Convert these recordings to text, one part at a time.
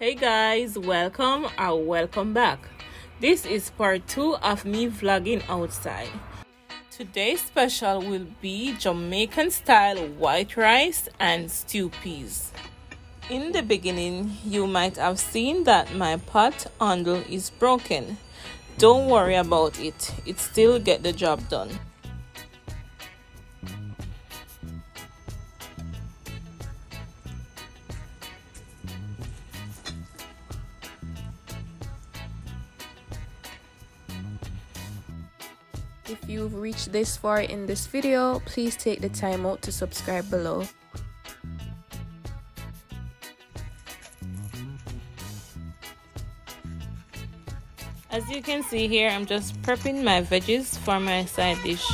Hey guys, welcome back. This is part 2 of me vlogging outside. Today's special will be Jamaican style white rice and stew peas. In the beginning, you might have seen that my pot handle is broken. Don't worry about it, it still get the job done. If you've reached this far in this video, please take the time out to subscribe below. As you can see here, I'm just prepping my veggies for my side dish.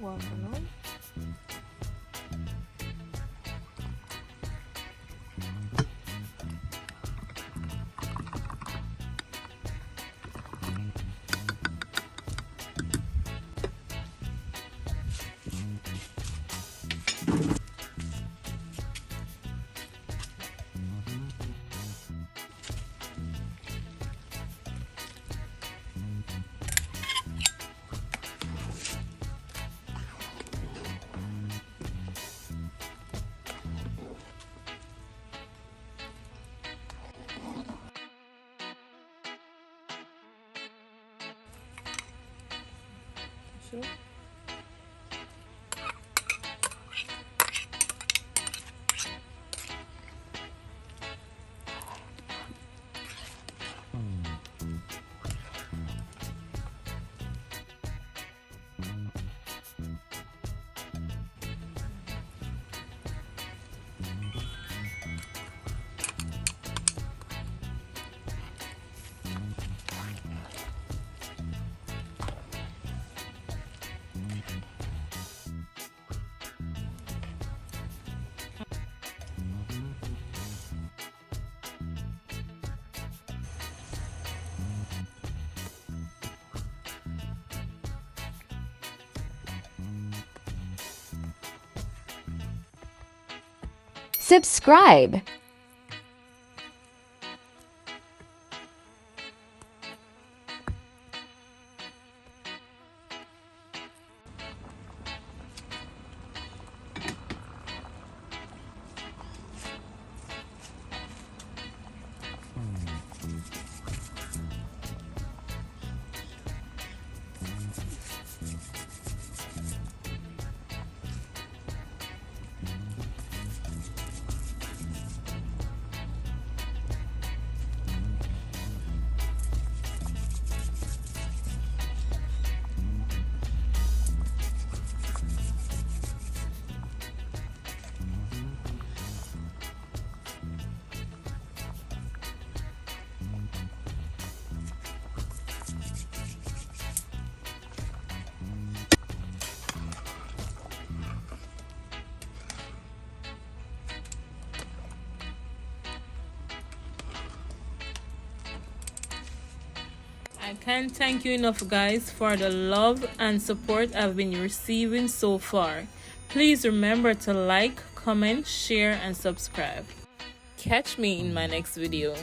Watermelon. Sure. Subscribe. I can't thank you enough, guys, for the love and support I've been receiving so far. Please remember to like, comment, share, and subscribe. catch me in my next video.